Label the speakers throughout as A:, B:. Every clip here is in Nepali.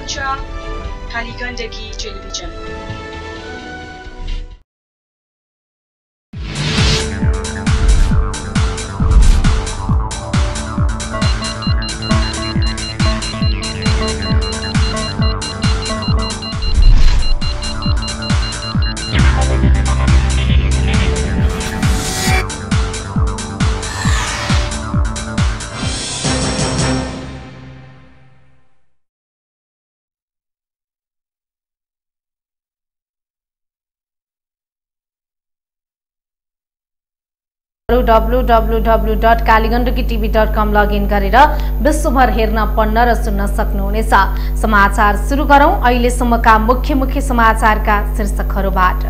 A: हुनुहुन्छ कालीगण्डकी टेलिभिजन।
B: www.kaligandukitv.com लगइन गरेर विश्वभर हेर्न पढ्न र सुन्न सक्नुहुनेछ। समाचार सुरु गरौं अहिलेसम्मका मुख्य समाचारका शीर्षकहरूबाट।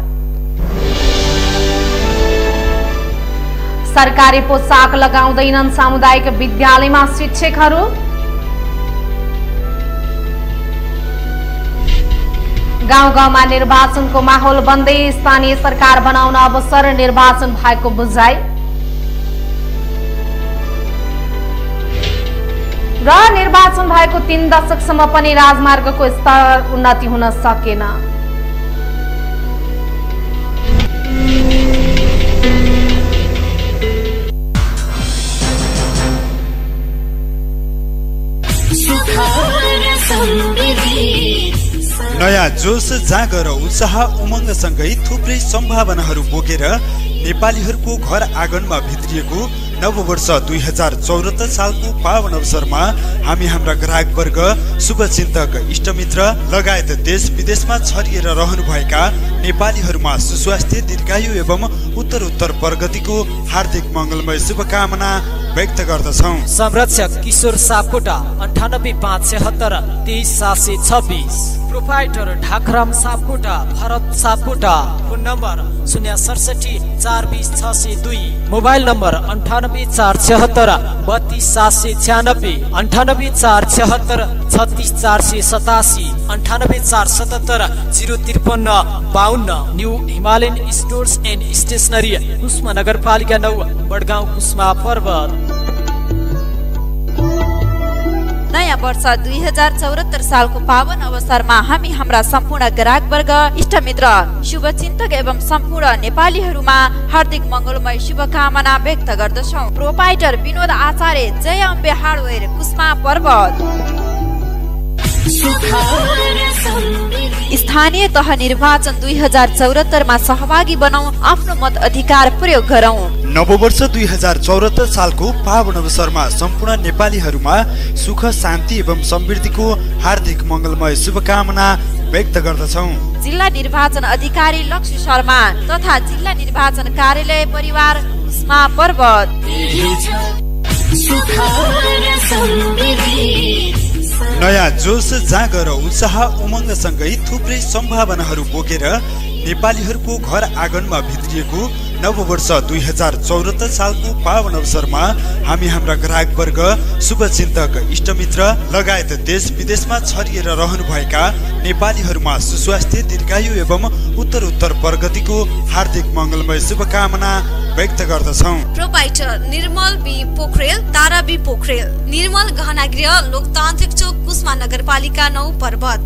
B: सरकारी पोशाक लगाउँदैनन् सामुदायिक विद्यालयमा शिक्षकहरू। गाउँ-गाउँमा निर्वाचनको माहौल बन्दै स्थानीय सरकार बनाउन अवसर निर्वाचन भएको बुझाइ। र निर्वाचन भएको 3 दशकसम्म पनि राजमार्गको स्तर उन्नति हुन सकेन।
C: नयाँ जोश जागर उत्साह उमङ्गसँगै थुप्रै सम्भावनाहरू बोकेर नेपालीहरूको घर आँगनमा भित्रिएको नववर्ष 2074 सालको पावन अवसरमा हामी हाम्रा ग्राहक वर्ग, शुभचिन्तक, इष्टमित्र लगायत देश विदेशमा छरिएर रहनुभएका नेपालीहरूमा सुस्वास्थ्य, दीर्घायु एवं उत्तरोत्तर प्रगतिको हार्दिक मङ्गलमय शुभकामना व्यक्त गर्दछौं।
D: संरक्षक Kishor Sapkota 9857 23726। Proprietor Dhakram Sapkota, Bharat Sapkota. Phone number 067 420 602। Mobile number 98476 32796, 98476 36487, 98477 05352। New Himalayan stores and stationery, Kusma नगरपालिका 9, बडगाउँ, कुस्मा पर्वत।
E: नयाँ वर्ष 2074 सालको पावन अवसरमा हामी हाम्रा सम्पूर्ण ग्राहक वर्ग, इष्टमित्र, शुभचिन्तक एवं सम्पूर्ण नेपालीहरूमा हार्दिक मङ्गलमय शुभकामना व्यक्त गर्दछौं। प्रोपाइटर विनोद आचार्य, जय अम्बे हार्डवेयर, कुस्मा पर्वत। स्थानीय तह निर्वाचन 2074 मा सहभागी बनाऊ, आफ्नो मत अधिकार प्रयोग गरौं।
C: नववर्ष 2074 सालको पावन अवसरमा सम्पूर्ण नेपालीहरूमा सुख, शान्ति एवं समृद्धिको हार्दिक मङ्गलमय शुभकामना व्यक्त गर्दछौं।
E: जिल्ला निर्वाचन अधिकारी लक्ष्मी शर्मा तथा जिल्ला निर्वाचन कार्यालय परिवार, कुस्मा पर्वत।
C: नयाँ जोश जागर उत्साह उमङ्गसँगै थुप्रै सम्भावनाहरू बोकेर नेपालीहरूको घर आँगनमा भित्रिएको नववर्ष 2074 सालको पावन अवसरमा हामी हाम्रा ग्राहक वर्ग, शुभचिन्तक, इष्टमित्र लगायत देश विदेशमा छरिएर रहनुभएका नेपालीहरूमा सुस्वास्थ्य, दीर्घायु एवं उत्तरोत्तर प्रगतिको हार्दिक मङ्गलमय शुभकामना व्यक्त गर्दछौं।
F: Proprietor Nirmal B Pokharel, Tara B Pokharel, Nirmal गहना गृह, लोकतान्त्रिक चोक, कुस्मा नगरपालिका 9, पर्वत।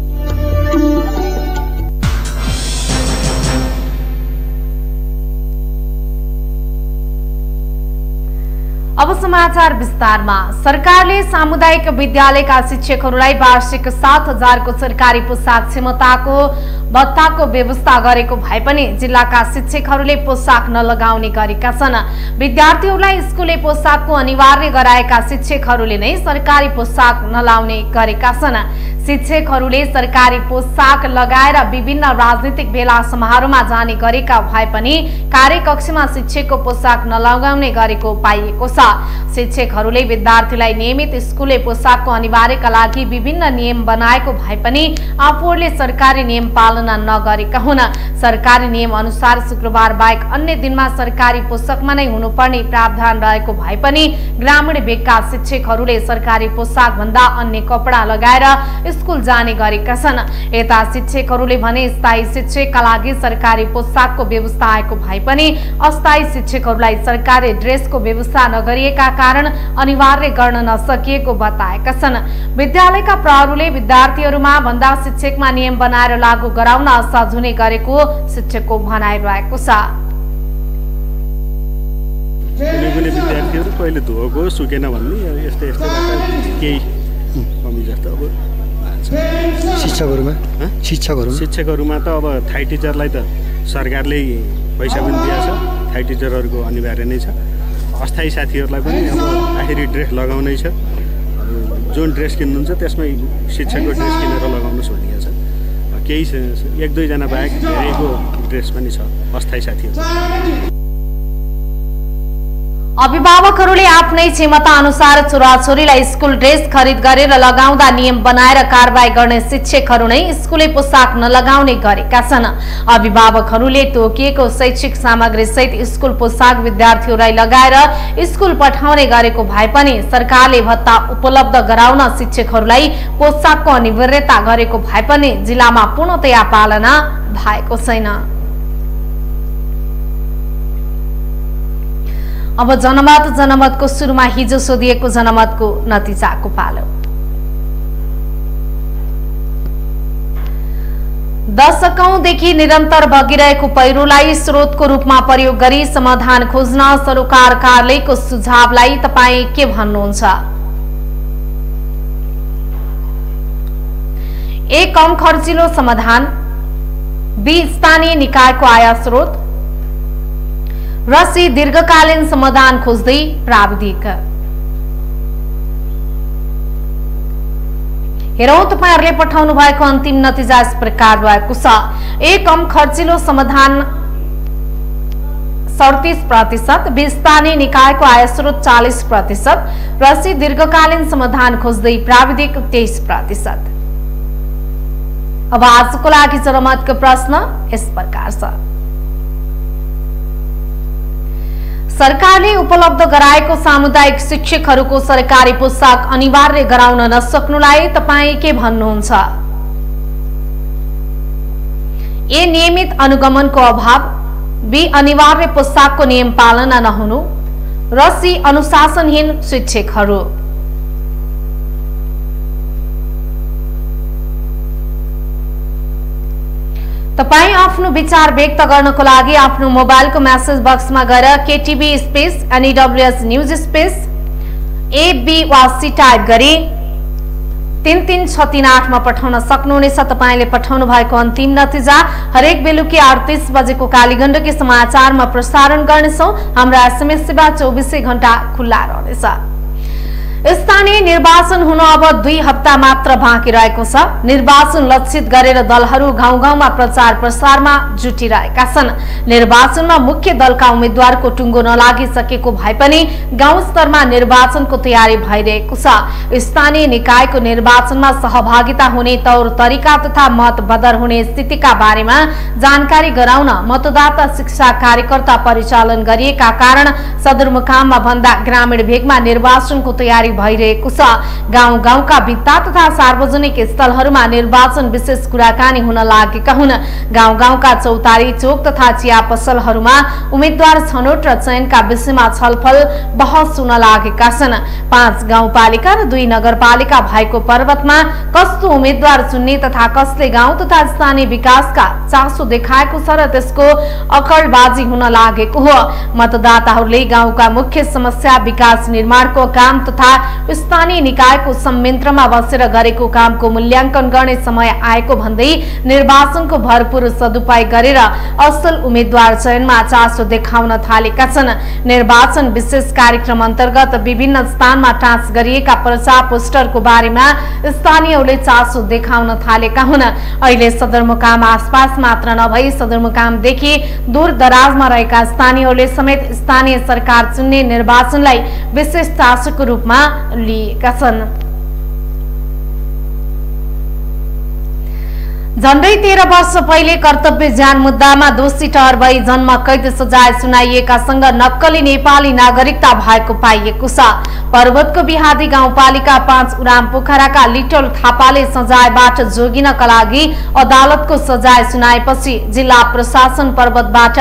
B: अब समाचार विस्तारमा। सरकारले सामुदायिक विद्यालयका शिक्षकहरूलाई वार्षिक 7000 को सरकारी पोसाक क्षमताको भत्ताको व्यवस्था गरेको भए पनि जिल्लाका शिक्षकहरूले पोसाक नलगाउने गरेका छन्। विद्यार्थीहरूलाई स्कुले पोसाकको अनिवार्य गराएका शिक्षकहरूले नै सरकारी पोसाक नलाउने गरेका छन्। शिक्षकहरूले सरकारी पोसाक लगाएर विभिन्न राजनीतिक भेला समारोहमा जाने गरेका भए पनि कार्यकक्षमा शिक्षकको पोसाक नलगाउने गरेको पाइएको छ। शिक्षकहरूले विद्यार्थीलाई नियमित स्कुले पोसाकको अनिवार्यका लागि विभिन्न नियम बनाएको भए पनि आफूहरूले सरकारी नियम पालना नगरेका हुन्। सरकारी नियम अनुसार शुक्रबार बाहेक अन्य दिनमा सरकारी पोसाकमा नै हुनुपर्ने प्रावधान रहेको भए पनि ग्रामीण भेगका शिक्षकहरूले सरकारी पोसाक भन्दा अन्य कपडा लगाएर स्कुल जाने गरेका छन्। यता शिक्षकहरूले भने स्थायी शिक्षकका लागि सरकारी पोसाकको व्यवस्था आएको भए पनि अस्थायी शिक्षकहरूलाई सरकारी ड्रेसको व्यवस्था नगरी गरिएका कारण अनिवार्य गर्न नसकिएको बताएका छन्। विद्यालयका प्रहरीले विद्यार्थीहरूमा भन्दा शिक्षकमा नियम बनाएर लागू गराउन असहज हुने गरेको शिक्षकको भनाइरहेको छ।
G: कुनै विद्यार्थीहरू पहिले धोएको सुकेन भन्ने यस्तो केही कमी जस्तो। अब शिक्षकहरूमा त अब थाई टिचरलाई त सरकारले पैसा पनि दिएको छ, थाई टिचरहरूको अनिवार्य नै छ। अस्थायी साथीहरूलाई पनि अब आखिरी ड्रेस लगाउनै छ, जुन ड्रेस किन्नुहुन्छ त्यसमै शिक्षकको ड्रेस किनेर लगाउनुहोस् भनिएको छ। केही 1-2 जना बाहेक धेरैको ड्रेस पनि छ अस्थायी साथीहरू।
B: अभिभावकहरूले आफ्नै क्षमता अनुसार छोराछोरीलाई स्कुल ड्रेस खरिद गरेर लगाउँदा नियम बनाएर कारबाही गर्ने शिक्षकहरू नै स्कुले पोसाक नलगाउने गरेका छन्। अभिभावकहरूले तोकिएको शैक्षिक सामग्री सहित स्कुल पोसाक विद्यार्थीहरूलाई लगाएर स्कुल पठाउने गरेको भए पनि सरकारले भत्ता उपलब्ध गराउन शिक्षकहरूलाई पोसाकको अनिवार्यता गरेको भए पनि जिल्लामा पूर्णतया पालना भएको छैन। अब जनमतको सुरुमा हिजो सोधिएको जनमतको नतिजाको पालो। दशकौंदेखि निरन्तर बगिरहेको पहिरोलाई स्रोतको रूपमा प्रयोग गरी समाधान खोज्न सरोकार कार्यालयको सुझावलाई तपाईँ के भन्नुहुन्छ? ए कम खर्चिलो समाधान, बी स्थानीय निकायको आय स्रोत, र सी दीर्घकालीन समाधान खोज्दै प्राविधिक। हेरौं तपाईहरुले पठाउनु भएको अन्तिम नतिजा यस प्रकार रहेको छ। ए कम खर्चिलो समाधान 37%, बी स्थानीय निकायको आय स्रोत 40%, र सी दीर्घकालीन समाधान खोज्दै प्राविधिक 23%। अब आजको लागि जनमतको प्रश्न यस प्रकार छ। सरकारले उपलब्ध गराएको सामुदायिक शिक्षकहरूको सरकारी पोसाक अनिवार्य गराउन नसक्नुलाई तपाईँ के भन्नुहुन्छ? ए नियमित अनुगमनको अभाव, बी अनिवार्य पोसाकको नियम पालना नहुनु, र सी अनुशासनहीन शिक्षकहरू। तपाईं आफ्नो विचार व्यक्त गर्नको लागि आफ्नो मोबाइलको मेसेज बक्समा गएर KTV space NEWS news space AB वा C टाइप गरी 33638 मा पठाउन सक्नुहुनेछ। तपाईले पठाउनु भएको अन्तिम नतिजा हरेक बेलुकी 38 बजेको कालीगण्डकी समाचारमा प्रसारण गर्नेछौं। हाम्रो SMS सेवा 24 घण्टा खुल्ला रहनेछ। स्थानीय निर्वाचन हुन अब 2 हप्ता मात्र बाँकी रहेको छ। निर्वाचन लक्षित गरेर दलहरू गाउँ गाउँमा प्रचार प्रसारमा जुटिरहेका छन्। निर्वाचनमा मुख्य दलका उम्मेद्वारको टुङ्गो नलागिसकेको भए पनि गाउँ स्तरमा निर्वाचनको तयारी भइरहेको छ। स्थानीय निकायको निर्वाचनमा सहभागिता हुने तौर तरिका तथा मत बदर हुने स्थितिका बारेमा जानकारी गराउन मतदाता शिक्षा कार्यकर्ता परिचालन गरिएका कारण सदरमुकाममा भन्दा ग्रामीण भेगमा निर्वाचनको तयारी भइरहेको छ। गाउँ गाउँका भित्ता तथा सार्वजनिक स्थलहरूमा निर्वाचन विशेष कुराकानी हुन लागेका हुन्। गाउँ गाउँका चौतारी चोक तथा चिया पसलहरूमा उम्मेद्वार छनौट र चयनका विषयमा छलफल बहस हुन लागेका छन्। 5 गाउँपालिका र 2 नगरपालिका भएको पर्वतमा कस्तो उम्मेद्वार चुन्ने तथा कसले गाउँ तथा स्थानीय विकासका चासो देखाएको छ र त्यसको अकलबाजी हुन लागेको हो। मतदाताहरूले गाउँका मुख्य समस्या विकास निर्माणको काम तथा स्थानीय निकायको संयन्त्रमा बसेर गरेको कामको मूल्याङ्कन गर्ने समय आएको भन्दै निर्वाचनको भरपूर सदुपयोग गरेर असल उम्मेद्वार चयनमा चासो देखाउन थालेका छन्। निर्वाचन विशेष कार्यक्रम अन्तर्गत विभिन्न स्थानमा टाँच गरिएका प्रचार पोस्टरको बारेमा स्थानीयहरूले चासो देखाउन थालेका हुन्। अहिले सदरमुकाम आसपास मात्र नभई सदरमुकामदेखि दूर दराजमा रहेका स्थानीयहरूले समेत स्थानीय सरकार चुन्ने निर्वाचनलाई विशेष चासोको रूपमा लिएका छन्। झण्डै 13 वर्ष पहिले कर्तव्य ज्यान मुद्दामा दोषी ठहर भई जन्म कैद सजाय सुनाइएकासँग नक्कली नेपाली नागरिकता भएको पाइएको छ। पर्वतको बिहादी गाउँपालिका 5 उराम पोखराका लिटल थापाले सजायबाट जोगिनका लागि अदालतको सजाय सुनाएपछि जिल्ला प्रशासन पर्वतबाट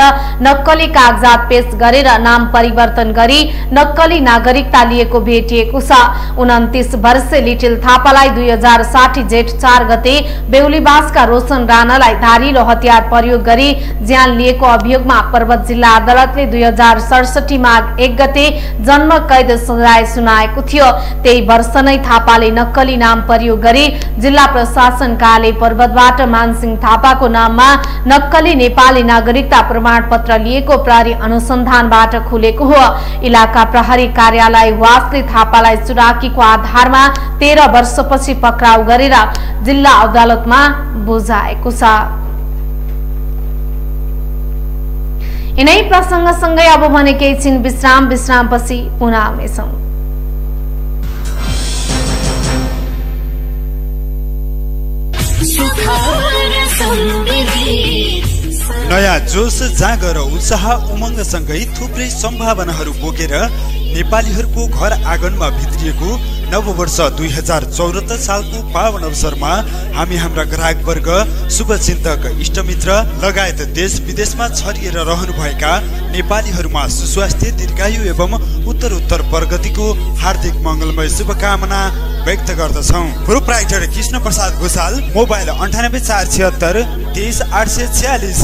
B: नक्कली कागजात पेश गरेर नाम परिवर्तन गरी नक्कली नागरिकता लिएको भेटिएको छ। 29 वर्षीय लिटल थापालाई 2060 जेठ 4 गते बेहुलीबासका रोशन राणालाई धारिलो हतियार प्रयोग गरी ज्यान लिएको अभियोगमा पर्वत जिल्ला अदालतले 2067 माघ 1 गते जन्म कैद सजाय सुनाएको थियो। त्यही वर्ष नै थापाले नक्कली नाम प्रयोग गरी जिल्ला प्रशासन कार्यालय पर्वतबाट मानसिंह थापाको नाममा नक्कली नेपाली नागरिकता प्रमाण पत्र लिएको प्रहरी अनुसन्धानबाट खुलेको हो। इलाका प्रहरी कार्यालय वासले थापालाई चुराकीको आधारमा 13 वर्षपछि पक्राउ गरेर जिल्ला अदालतमा बुझाएको छ। यिनै प्रसंगसँगै अब भने केही छिन विश्रामपछि पुनः आउनेछौं।
C: नयाँ जोश जागर उत्साह उमङ्गसँगै थुप्रै सम्भावनाहरू बोकेर नेपालीहरूको घर आँगनमा भित्रिएको नववर्ष 2074 सालको पावन अवसरमा हामी हाम्रा ग्राहकवर्ग शुभचिन्तक इष्टमित्र लगायत देश विदेशमा छरिएर रहनुभएका नेपालीहरूमा सुस्वास्थ्य दीर्घायु एवं उत्तरोत्तर प्रगतिको हार्दिक मङ्गलमय शुभकामना व्यक्त गर्दछौं। Proprietor Krishna Prasad Bhusal, mobile 98476 23846,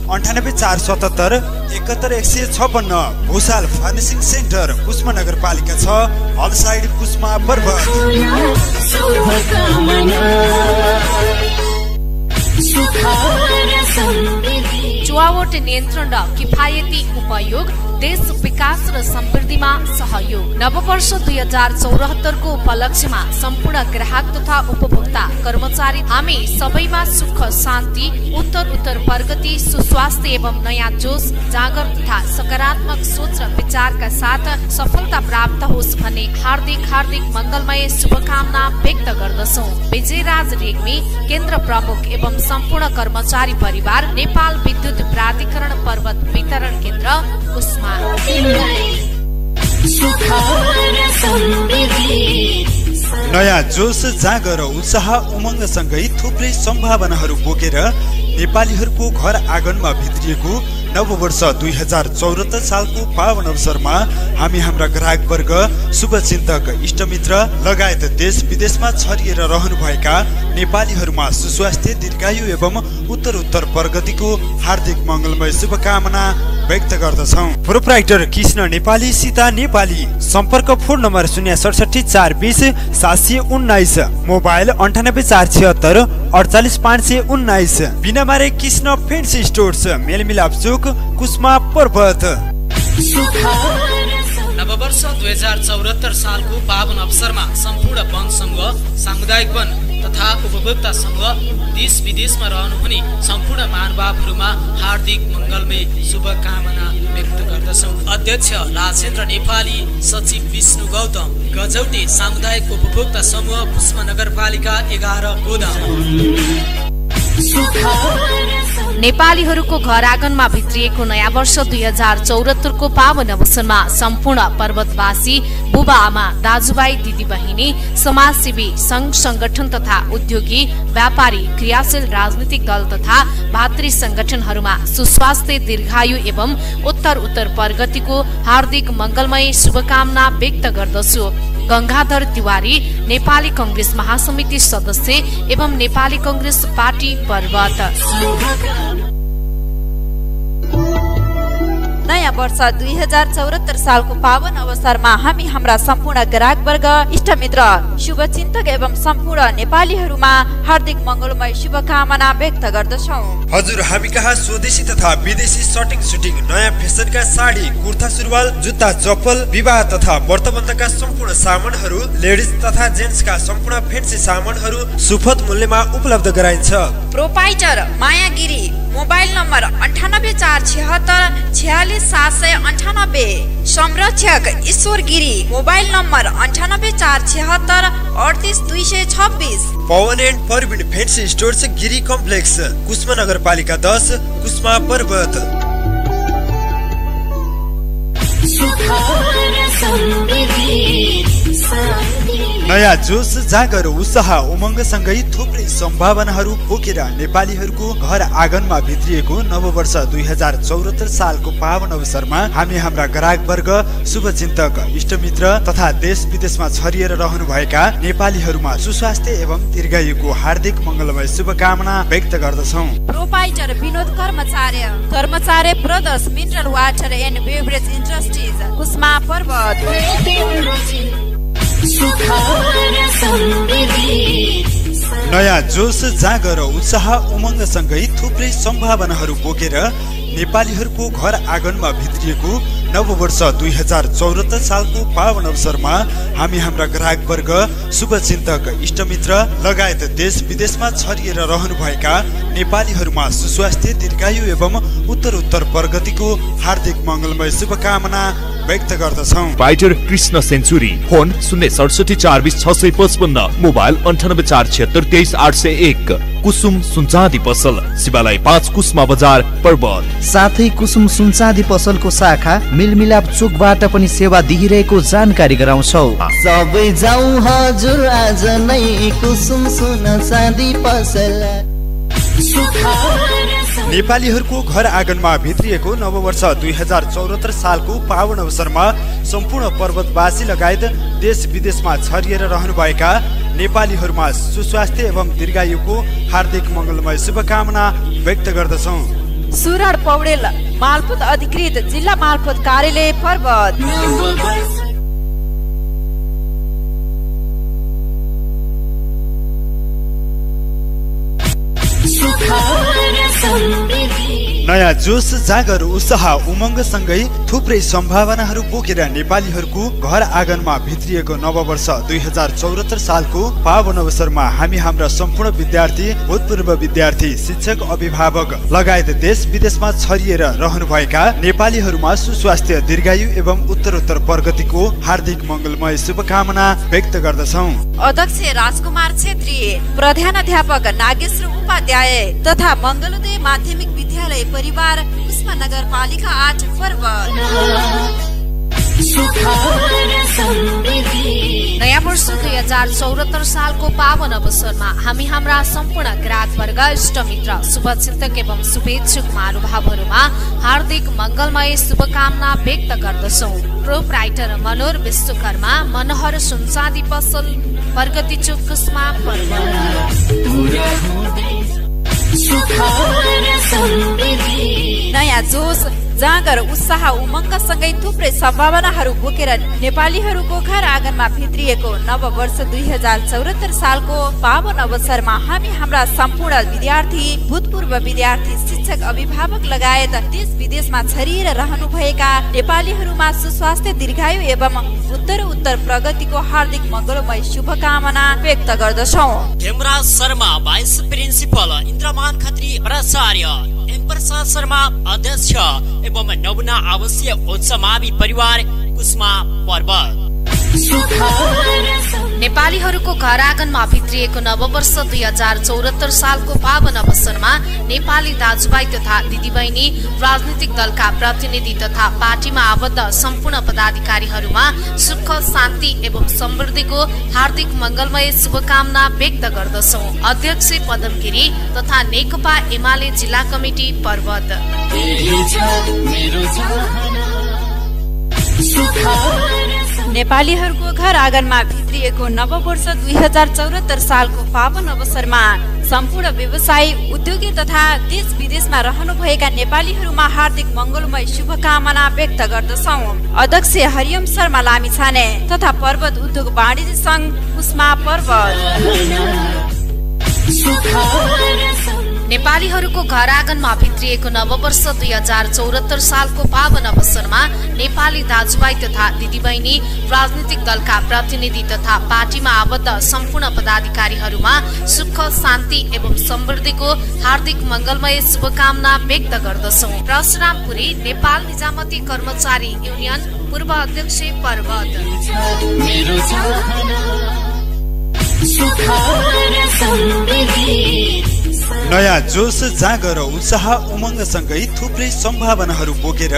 C: 98477 71156। Bhusal furnishing centre, Kusma नगरपालिका 6, हल साइड, कुस्मा, पर्वत।
B: जुवावट नियन्त्रण र किफायती उपयोग, देश विकास र समृद्धिमा सहयोग। नववर्ष 2074 को उपलक्ष्यमा सम्पूर्ण ग्राहक तथा उपभोक्ता कर्मचारी हामी सबैमा सुख शान्ति, उत्तर प्रगति, सुस्वास्थ्य एवं नयाँ जोश जागर तथा सकारात्मक सोच र विचारका साथ सफलता प्राप्त होस् भन्ने हार्दिक मंगलमय शुभकामना व्यक्त गर्दछौं। विजयराज रेग्मी, केन्द्र प्रमुख एवं सम्पूर्ण कर्मचारी परिवार, नेपाल विद्युत प्राधिकरण पर्वत वितरण केन्द्र, कुस्मा।
C: नयाँ जोश जागर उत्साह उमङ्गसँगै थुप्रै सम्भावनाहरू बोकेर नेपालीहरूको घर आँगनमा भित्रिएको नववर्ष 2074 सालको पावन अवसरमा हामी हाम्रा ग्राहकवर्ग शुभचिन्तक इष्टमित्र लगायत देश विदेशमा छरिएर रहनुभएका नेपालीहरूमा सुस्वास्थ्य दीर्घायु एवं उत्तरोत्तर प्रगतिको हार्दिक मङ्गलमय शुभकामना व्यक्त गर्दछौं। प्रोप्राइटर कृष्ण नेपाली, सीता नेपाली, सम्पर्क फोन नम्बर 067 420 719, मोबाइल 98476 48519। बिनामारे कृष्ण फेन्सी स्टोर्स, मेलमिलाप चोक, कुस्मा, पर्वत।
D: नववर्ष 2074 सालको पावन अवसरमा सम्पूर्ण वन समूह, सामुदायिक वन तथा उपभोक्ता समूह, देश विदेशमा रहनुहुने सम्पूर्ण महानुभावहरूमा हार्दिक मङ्गलमय शुभकामना व्यक्त गर्दछौं। अध्यक्ष राजेन्द्र नेपाली, सचिव विष्णु गौतम, गजौटे सामुदायिक उपभोक्ता समूह, कुस्मा नगरपालिका 11 गोदाम।
B: नेपालीहरूको घर आँगनमा भित्रिएको नयाँ वर्ष 2074 को पावन अवसरमा सम्पूर्ण पर्वतवासी, बुबा आमा, दाजुभाइ, दिदी बहिनी, समाजसेवी, संघ संगठन तथा उद्योगी, व्यापारी, क्रियाशील राजनीतिक दल तथा भातृ संगठनहरूमा सुस्वास्थ्य दीर्घायु एवं उत्तर प्रगतिको हार्दिक मङ्गलमय शुभकामना व्यक्त गर्दछु। गंगाधर तिवारी, नेपाली कांग्रेस महासमिति सदस्य एवं नेपाली कांग्रेस पार्टी पर्वत।
E: नयाँ वर्ष 2074 सालको पावन अवसरमा हामी हाम्रा सम्पूर्ण ग्राहकवर्ग, इष्टमित्र, शुभचिन्तक एवं सम्पूर्ण नेपालीहरूमा हार्दिक मङ्गलमय शुभकामना व्यक्त गर्दछौं।
C: हजुर, हामी कहाँ स्वदेशी तथा विदेशी शर्टिङ सुटिङ, नयाँ फेसनका साडी, कुर्ता सुरुवाल, जुत्ता, चप्पल, विवाह तथा व्रतबन्धका सम्पूर्ण सामानहरू, लेडिज तथा जेन्ट्सका सम्पूर्ण फेन्सी सामानहरू सुपथ मूल्यमा उपलब्ध गराइन्छ।
E: Proprietor Maya Giri, mobile number 9847646798। संरक्षक Ishwar Giri, mobile number 9847638226।
C: Pawan and Parbin fancy stores Giri complex, Kusma नगरपालिका 10, कुस्मा पर्वत। नयाँ जोस, जागर, उत्साह, उमङ्गसँगै थुप्रै सम्भावनाहरू बोकेर नेपालीहरूको घर आँगनमा भित्रिएको नववर्ष 2074 सालको पावन अवसरमा हामी हाम्रा ग्राहकवर्ग, शुभचिन्तक, इष्टमित्र तथा देश विदेशमा छरिएर रहनुभएका नेपालीहरूमा सुस्वास्थ्य एवं दीर्घायुको हार्दिक मङ्गलमय शुभकामना व्यक्त गर्दछौँ।
E: Proprietor Binod Karmachari brothers mineral water and beverage industries, Kusma Parbat.
C: नयाँ जोस, जागर, उत्साह, उमङ्गसँगै थुप्रै सम्भावनाहरू बोकेर नेपालीहरूको घर आँगनमा भित्रिएको नववर्ष 2074 सालको पावन अवसरमा हामी हाम्रा ग्राहकवर्ग, शुभचिन्तक, इष्टमित्र लगायत देश विदेशमा छरिएर रहनुभएका नेपालीहरूमा सुस्वास्थ्य, दीर्घायु एवं उत्तरोत्तर प्रगतिको हार्दिक मङ्गलमय शुभकामना व्यक्त गर्दछौं।
H: बाइटर Krishna century, phone 0674655, mobile 9847632801। Kusum सुनचाँदी पसल, शिवालय 5, कुस्मा बजार, पर्वत।
I: साथै कुसुम सुनचाँदी पसलको शाखा मिलमिलाप चोकबाट पनि सेवा दिइरहेको जानकारी गराउँछौ।
J: सबै जाउँ हजुर आज नै कुसुम सुनचाँदी पसल।
C: नेपालीहरूको घर आँगनमा भित्रिएको नववर्ष 2074 सालको पावन अवसरमा सम्पूर्ण पर्वतवासी लगायत देश विदेशमा छरिएर रहनुभएका नेपालीहरूमा सुस्वास्थ्य एवं दीर्घायुको हार्दिक मङ्गलमय शुभकामना व्यक्त गर्दछौँ।
E: सुरण पौडेल, मालपोत अधिकृत, जिल्ला मालपोत कार्यालय, पर्वत।
C: नयाँ जोस, जागर, उत्साह, उमङ्गसँगै थुप्रै सम्भावनाहरू बोकेर नेपालीहरूको घर आँगनमा भित्रिएको नववर्ष 2074 सालको पावन अवसरमा हामी हाम्रा सम्पूर्ण विद्यार्थी, भूतपूर्व विद्यार्थी, शिक्षक, अभिभावक लगायत देश विदेशमा छरिएर रहनुभएका नेपालीहरूमा सुस्वास्थ्य, दीर्घायु एवं उत्तरोत्तर प्रगतिको हार्दिक मङ्गलमय शुभकामना व्यक्त गर्दछौँ।
E: अध्यक्ष राजकुमार छेत्री, प्रधानाध्यापक नागेश्वर उपाध्याय तथा मङ्गलोदय माध्यमिक विद्यालय परिवार, कुस्मा नगरपालिका 8, पर्वत।
B: नयाँ वर्ष 2074 सालको पावन अवसरमा हामी हाम्रा सम्पूर्ण ग्राहकवर्ग, इष्टमित्र, शुभचिन्तक एवं शुभेच्छुक महानुभावहरूमा हार्दिक मङ्गलमय शुभकामना व्यक्त गर्दछौँ। प्रोप्राइटर मनोहर विश्वकर्मा, मनोहर सुनचाँदी पसल, प्रगति चोक, कुस्मा पर्वत।
E: नयाँ जोस, जागर, उत्साह, उमङ्गसँगै थुप्रै सम्भावनाहरू बोकेर नेपालीहरूको घर आँगनमा भित्रिएको नववर्ष 2074 सालको पावन अवसरमा हामी हाम्रा सम्पूर्ण विद्यार्थी, भूतपूर्व विद्यार्थी, शिक्षक, अभिभावक लगायत देश विदेशमा छरिएर रहनुभएका नेपालीहरूमा सुस्वास्थ्य, दीर्घायु एवं उत्तरोत्तर प्रगतिको हार्दिक मङ्गलमय शुभकामना व्यक्त गर्दछौँ।
K: हेमराज शर्मा, भाइस प्रिन्सिपल, इन्द्रमान खत्री प्राचार्य, प्रसाद शर्मा अध्यक्ष एवं नमुना आवासीय उच्च मावि परिवार, कुस्मा पर्वत।
B: नेपालीहरूको घर आँगनमा भित्रिएको नववर्ष 2074 सालको पावन अवसरमा नेपाली दाजुभाइ तथा दिदीबहिनी, राजनीतिक दलका प्रतिनिधि तथा पार्टीमा आबद्ध सम्पूर्ण पदाधिकारीहरूमा सुख, शान्ति एवं समृद्धिको हार्दिक मङ्गलमय शुभकामना व्यक्त गर्दछौँ। अध्यक्ष पदम गिरी तथा नेकपा एमाले जिल्ला कमिटी, पर्वत।
E: नेपालीहरूको घर आँगनमा भित्रिएको नववर्ष 2074 सालको पावन अवसरमा सम्पूर्ण व्यवसायी, उद्योगी तथा देश विदेशमा रहनुभएका नेपालीहरूमा हार्दिक मङ्गलमय शुभकामना व्यक्त गर्दछौँ। अध्यक्ष हरिओम शर्मा लामिछाने तथा पर्वत उद्योग वाणिज्य संघ, कुस्मा पर्वत।
B: नेपालीहरूको घर आँगनमा भित्रिएको नववर्ष 2074 सालको पावन अवसरमा नेपाली दाजुभाइ तथा दिदीबहिनी, राजनीतिक दलका प्रतिनिधि तथा पार्टीमा आबद्ध सम्पूर्ण पदाधिकारीहरूमा सुख, शान्ति एवं समृद्धिको हार्दिक मंगलमय शुभकामना व्यक्त गर्दछौं। परशुरामपुरी नेपाल निजामती कर्मचारी युनियन पूर्व अध्यक्ष पर्वत।
C: नयाँ जोश, जागर, उत्साह, उमङ्गसँगै थुप्रै सम्भावनाहरू बोकेर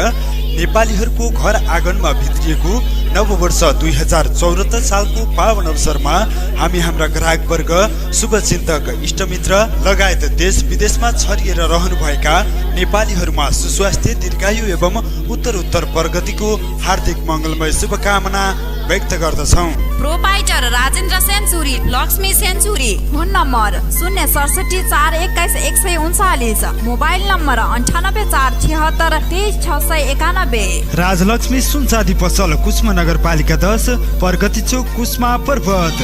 C: नेपालीहरूको घर आँगनमा भित्रिएको नववर्ष 2074 सालको पावन अवसरमा हामी हाम्रा ग्राहकवर्ग, शुभचिन्तक, इष्टमित्र लगायत देश विदेशमा छरिएर रहनुभएका नेपालीहरूमा सुस्वास्थ्य, दीर्घायु एवं उत्तरोत्तर प्रगतिको हार्दिक मङ्गलमय शुभकामना व्यक्त गर्दछौं।
E: Proprietor Rajendra Senchuri, Laxmi Senchuri. Phone number 067412139, mobile number 9847633691।
C: Rajlaxmi सुनचाँदी पसल, कुस्मा नगरपालिका 10, प्रगति चोक, कुस्मा पर्वत।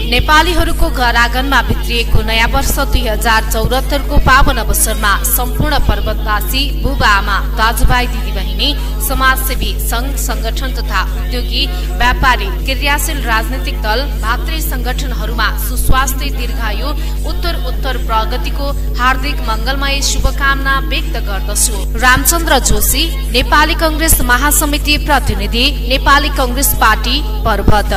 B: नेपालीहरूको घर आँगनमा भित्रिएको नयाँ वर्ष 2074 को पावन अवसरमा सम्पूर्ण पर्वतवासी, बुबा आमा, दाजुभाइ, दिदीबहिनी, समाजसेवी, संघ संगठन तथा उद्योगी, व्यापारी, क्रियाशील राजनीतिक दल, भातृ संगठनहरूमा सुस्वास्थ्य, दीर्घायु, उत्तर प्रगतिको हार्दिक मंगलमय शुभकामना व्यक्त गर्दछु। रामचन्द्र जोशी, नेपाली कंग्रेस महासमिति प्रतिनिधि, नेपाली कंग्रेस पार्टी पर्वत।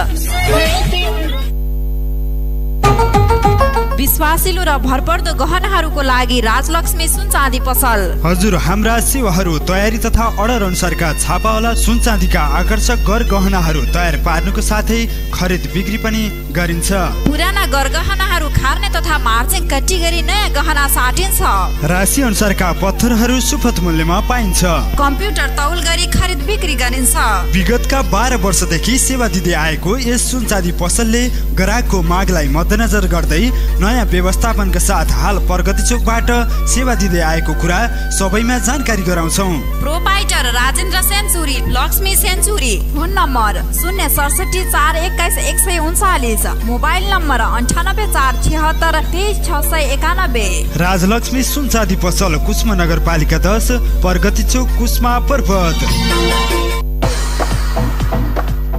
E: विश्वासिलो र भरपर्दो गहनाहरूको लागि राजलक्ष्मी सुनचाँदी पसल।
C: हजुर, हाम्रा सेवाहरू तयारी तथा अर्डर अनुसारका छापावाला सुनचाँदीका आकर्षक गहनाहरू तयार पार्नुको साथै खरिद बिक्री पनि गरिन्छ।
E: पुराना गहनाहरू खार्ने तथा मार्जिङ कट्टी गरी नयाँ गहना साटिन्छ।
C: राशि अनुसारका पत्थरहरू सुपथ मूल्यमा पाइन्छ।
E: कम्प्युटर तौल गरी खरिद बिक्री गरिन्छ।
C: विगतका 12 वर्षदेखि सेवा दिँदै आएको यस सुनचाँदी पसलले ग्राहकको मागलाई मध्यनजर गर्दै नयाँ व्यवस्थापनका साथ हाल प्रगति चोकबाट सेवा दिँदै आएको कुरा सबैमा जानकारी गराउँछौं।
E: Proprietor Rajendra Senchuri, Laxmi Senchuri. Phone number 067412139, mobile number 9847633691।
C: Rajlaxmi सुनचाँदी पसल, कुस्मा नगरपालिका 10, प्रगति चोक, कुस्मा पर्वत।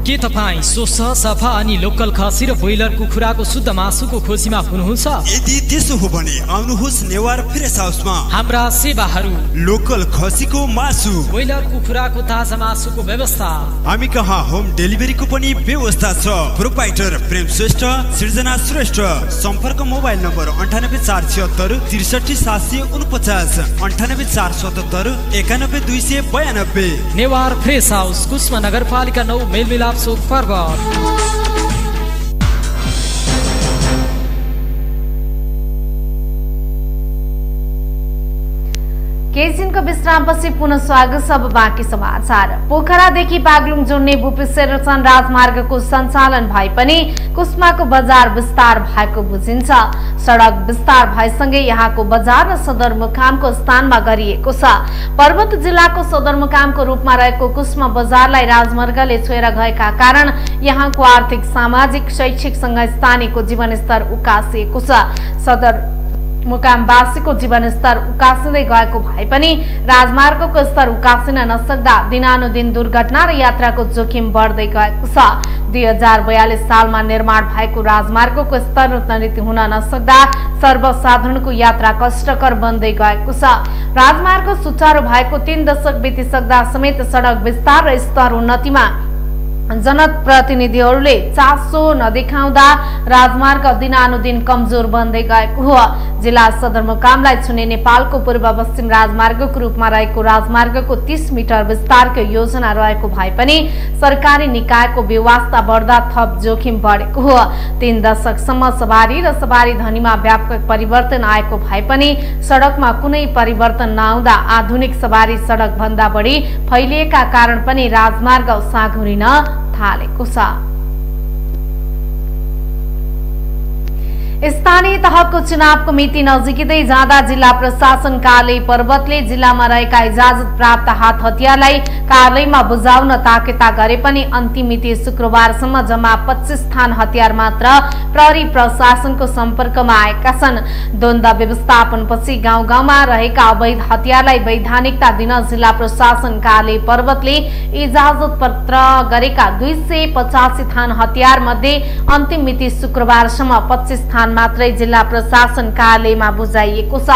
D: के तपाईँ स्वच्छ, सफा अनि लोकल खसी र ब्रोइलर कुखुराको शुद्ध मासुको खोजीमा हुनुहुन्छ?
C: यदि त्यसो हो भने आउनुहोस् नेवार फ्रेस हाउसमा।
D: हाम्रा सेवाहरू:
C: लोकल खसीको मासु,
D: ब्रोइलर कुखुराको ताजा मासुको व्यवस्था।
C: हामी कहाँ होम डेलिभरीको पनि व्यवस्था छ। प्रोपाइटर प्रेम श्रेष्ठ, सृजना श्रेष्ठ। सम्पर्क mobile number 98476 63749, 98477 91292।
D: Newar fresh house, Kusma नगरपालिका 9, मेलमिलाप चोक पर्वत।
B: केही दिनको विश्रामपछि पुनः स्वागत छ। अब बाँकी समाचार। पोखरादेखि बागलुङ जोड्ने बुपिसेरचन राजमार्गको सञ्चालन भए पनि कुस्माको बजार विस्तार भएको बुझिन्छ। सडक विस्तार भएसँगै यहाँको बजार र सदरमुकामको स्थानमा गरिएको छ। पर्वत जिल्लाको सदरमुकामको रूपमा रहेको कुस्मा बजारलाई राजमार्गले छोएर गएका कारण यहाँको आर्थिक, सामाजिक, शैक्षिकसँग स्थानीयको जीवनस्तर उकासिएको छ। मुकामवासीको जीवनस्तर उकासिँदै गएको भए पनि राजमार्गको स्तर उकासिन नसक्दा दिनानुदिन दुर्घटना र यात्राको जोखिम बढ्दै गएको छ। 2042 सालमा निर्माण भएको राजमार्गको स्तर उन्नति हुन नसक्दा सर्वसाधारणको यात्रा कष्टकर बन्दै गएको छ। राजमार्ग सुचारू भएको 3 दशक बितिसक्दा समेत सडक विस्तार र स्तर उन्नतिमा जनप्रतिनिधिहरूले चासो नदेखाउँदा राजमार्ग दिनानुदिन कमजोर बन्दै गएको हो। जिल्ला सदरमुकामलाई छुने नेपालको पूर्व पश्चिम राजमार्गको रूपमा रहेको राजमार्गको 30 मिटर विस्तारको योजना रहेको भए पनि सरकारी निकायको व्यवस्था बढ्दा थप जोखिम बढेको हो। 3 दशकसम्म सवारी र सवारी धनीमा व्यापक परिवर्तन आएको भए पनि सडकमा कुनै परिवर्तन नआउँदा आधुनिक सवारी सडक भन्दा बढी फैलिएका कारण पनि राजमार्ग साँघुरिन थालेको छ। स्थानीय तहको चुनावको मिति नजिकै जाँदा जिल्ला प्रशासन कार्यालय पर्वतले जिल्लामा रहेका इजाजत प्राप्त हात हतियारलाई कार्यालयमा बुझाउन ताकेता गरे पनि अन्तिम मिति शुक्रबारसम्म जम्मा 25 थान हतियार मात्र प्रहरी प्रशासनको सम्पर्कमा आएका छन्। द्वन्द्व व्यवस्थापनपछि गाउँ गाउँमा रहेका अवैध हतियारलाई वैधानिकता दिन जिल्ला प्रशासन कार्यालय पर्वतले इजाजत पत्र गरेका 285 थान हतियार मध्ये अन्तिम मिति शुक्रबारसम्म 25 थान मात्रै जिल्ला प्रशासन कार्यालयमा बुझाइएको छ।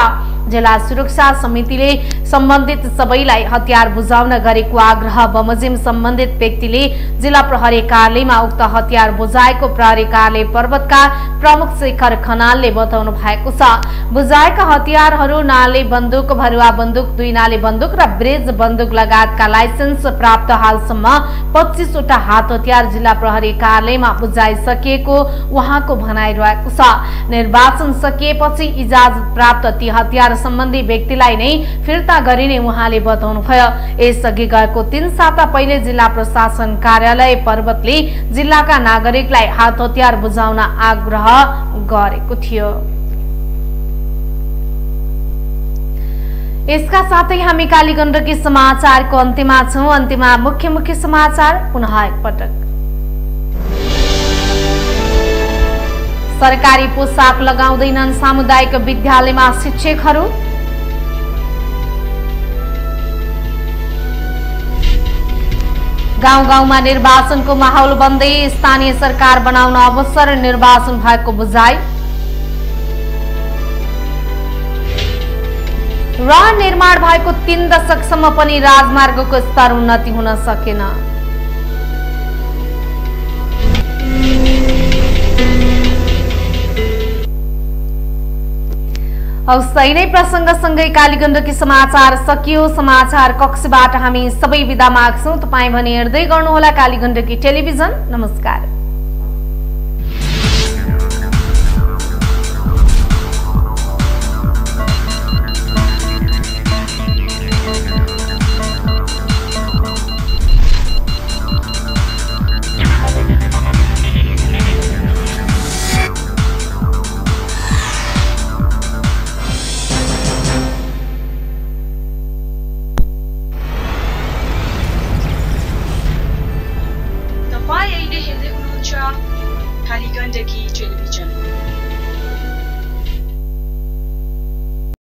B: जिल्ला सुरक्षा समितिले सम्बन्धित सबैलाई हतियार बुझाउन गरेको आग्रह बमोजिम सम्बन्धित व्यक्तिले जिल्ला प्रहरी कार्यालयमा उक्त हतियार बुझाएको प्रहरी कार्यालय पर्वतका प्रमुख शेखर खनालले बताउनु भएको छ। बुझाएका हतियारहरू नाले बन्दुक, भरुवा बन्दुक, 2 नाले बन्दुक र ब्रेज बन्दुक लगायतका लाइसेन्स प्राप्त हालसम्म 25 वटा हात हतियार जिल्ला प्रहरी कार्यालयमा बुझाइसकिएको उहाँको भनाइरहेको छ। निर्वाचन सकिएपछि इजाजत प्राप्त ती हतियार सम्बन्धी व्यक्तिलाई नै फिर्ता गरिने उहाँले बताउनुभयो। यसअघि गएको 3 साता पहिले जिल्ला प्रशासन कार्यालय पर्वतले जिल्लाका नागरिकलाई हात हतियार बुझाउन आग्रह गरेको थियो। यसका साथै हामी कालीगण्डकी समाचारको अन्त्यमा छौं। अन्त्यमा मुख्य समाचार पुनः एकपटक। सरकारी पोसाक लगाउँदैनन् सामुदायिक विद्यालयमा शिक्षकहरू। गाउँ गाउँमा निर्वाचनको माहौल बन्दै स्थानीय सरकार बनाउन अवसर निर्वाचन भएको बुझाइ र निर्माण भएको 3 दशकसम्म पनि राजमार्गको स्तर उन्नति हुन सकेन। सही नै प्रसंगसँगै कालीगण्डकी समाचार सकियो। समाचार कक्षबाट हामी सबै बिदा माग्छौं। तपाई भने हेर्दै गर्नुहोला कालीगण्डकी टेलिभिजन। नमस्कार।
A: कालीगण्डकी टेलिभिजन।